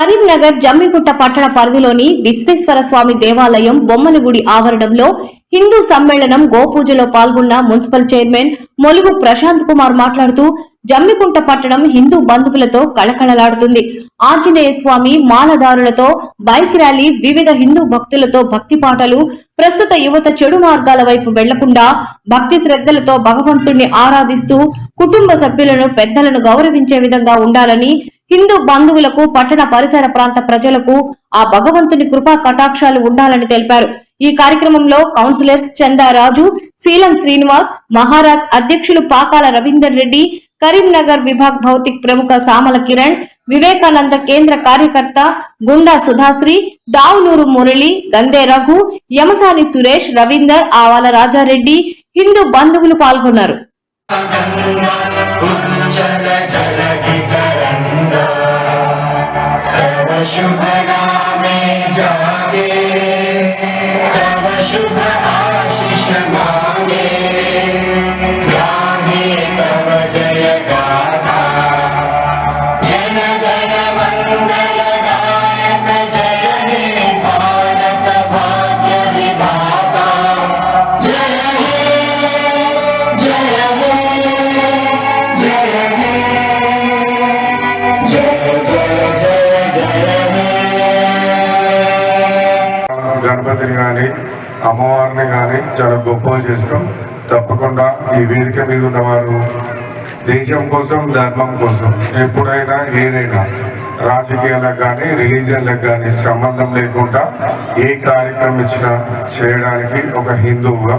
కరీంనగర్ జమ్మిగుట్ట పట్టణ పరిధిలోని విశ్వేశ్వర స్వామి దేవాలయం బొమ్మలగుడి ఆవరణంలో హిందూ సమ్మేళనం గోపూజలో పాల్గొన్న మున్సిపల్ చైర్మన్ మొలుగు ప్రశాంత్ కుమార్ మాట్లాడుతూ జమ్మికుంట పట్టణం హిందూ బంధువులతో కళకళలాడుతుంది. ఆంజనేయ స్వామి మాలదారులతో బైక్ ర్యాలీ, వివిధ హిందూ భక్తులతో భక్తి పాటలు. ప్రస్తుత యువత చెడు మార్గాల వైపు వెళ్లకుండా భక్తి శ్రద్ధలతో భగవంతుణ్ణి ఆరాధిస్తూ కుటుంబ సభ్యులను పెద్దలను గౌరవించే విధంగా ఉండాలని, హిందూ బంధువులకు పట్టణ పరిసర ప్రాంత ప్రజలకు ఆ భగవంతుని కృపా కటాక్షాలు ఉండాలని తెలిపారు. ఈ కార్యక్రమంలో కౌన్సిలర్స్ చందారాజు, శీలం శ్రీనివాస్, మహారాజ్ అధ్యక్షులు పాకాల రవీందర్ రెడ్డి, కరీంనగర్ విభాగ్ భౌతిక్ ప్రముఖ సామల కిరణ్, వివేకానంద కేంద్ర కార్యకర్త గుండా సుధాశ్రీ, దావులూరు మురళి, గందే రఘు, యమసాని సురేష్, రవీందర్, ఆవాల రాజారెడ్డి, హిందూ బంధువులు పాల్గొన్నారు. शुभ नामे जागे तव शुभ आशीष मांगे गाहे तव जय गाथा जन गण मंगल दायक जय हे भारत भाग्य विधाता जय हे जय हे जय हे जय గణపతిని కానీ అమ్మవారిని కానీ చాలా గొప్పగా చేస్తాం. తప్పకుండా ఈ వేదిక మీద ఉన్నవారు దేశం కోసం, ధర్మం కోసం ఎప్పుడైనా ఏదైనా రాజకీయాలకు కానీ రిలీజియన్లకు కానీ సంబంధం లేకుండా ఏ కార్యక్రమం ఇచ్చినా చేయడానికి ఒక హిందువుగా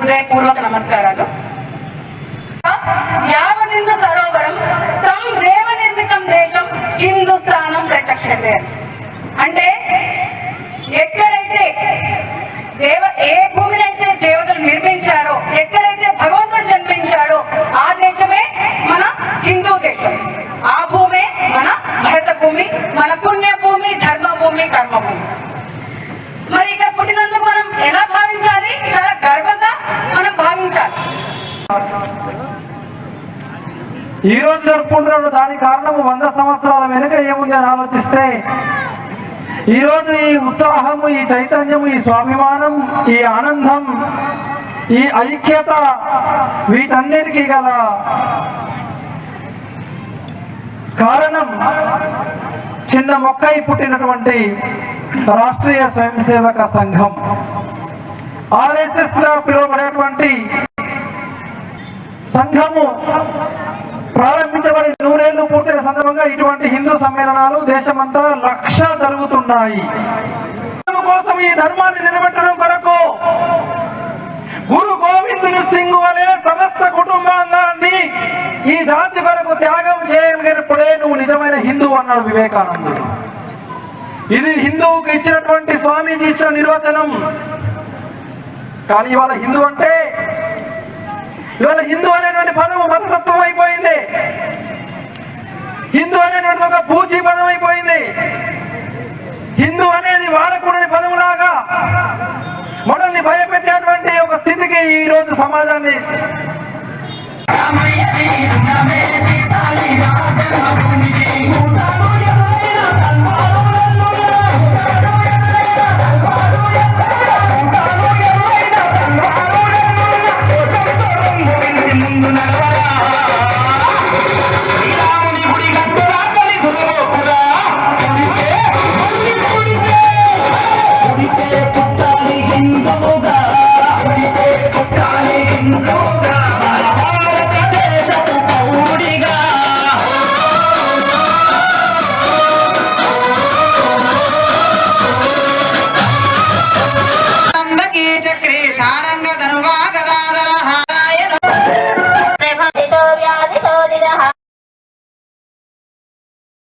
హృదయపూర్వక నమస్కారాలు. యావనిందు సరోవరం తం దేవ నిర్మితం దేశం హిందుస్థానం ప్రత్యక్షతే. అంటే ఎక్కడైతే ఏ భూమిని అయితే దేవతలు నిర్మించారో, ఎక్కడైతే భగవంతుడు జన్మించాడో ఆ దేశమే మన హిందూ దేశం. ఆ భూమే మన భరత భూమి, మన పుణ్య భూమి, ధర్మ భూమి, కర్మ భూమి. మరి ఇక్కడ పుట్టినందుకు మనం ఎలా భావించాలి? చాలా గర్వంగా మనం భావించాలి. ఈ రోజు జరుపుకుంటున్న దానికి కారణము 100 సంవత్సరాల వెనుక ఏముంది అని ఆలోచిస్తే ఈ రోజు ఈ ఉత్సాహము, ఈ చైతన్యము, ఈ స్వాభిమానం, ఈ ఆనందం, ఈ ఐక్యత, వీటన్నిటికీ గల కారణం చిన్న మొక్కై పుట్టినటువంటి రాష్ట్రీయ స్వయం సేవక సంఘం, RSS గా పిలువబడేటువంటి సంఘము ప్రారంభించబడి 100 ఏళ్లు పూర్తయిన సందర్భంగా ఇటువంటి హిందూ సమ్మేళనాలు దేశమంతా 1,00,000 జరుగుతున్నాయి. కోసం ఈ ధర్మాన్ని నిలబెట్టడం కొరకు గురు గోవిందుని సింగ్ వలె సమస్త కుటుంబాంగాన్ని ఈ జాతి కొరకు త్యాగం చేయగలిగినప్పుడే నువ్వు నిజమైన హిందువు అన్నాడు వివేకానందుడు. ఇది హిందువుకి ఇచ్చినటువంటి స్వామీజీ ఇచ్చిన నిర్వచనం. కానీ ఇవాళ హిందూ అంటే, ఇవాళ హిందూ అనేటువంటి పదము మతతత్వం అయిపోయింది. హిందూ అనేటువంటి ఒక పూజీ పదం అయిపోయింది. హిందూ అనేది వాడకూడని పదములాగా మనల్ని భయపెట్టేటువంటి ఒక స్థితికి ఈ రోజు సమాజాన్ని చక్రే శారంగ ధనువా గదాధర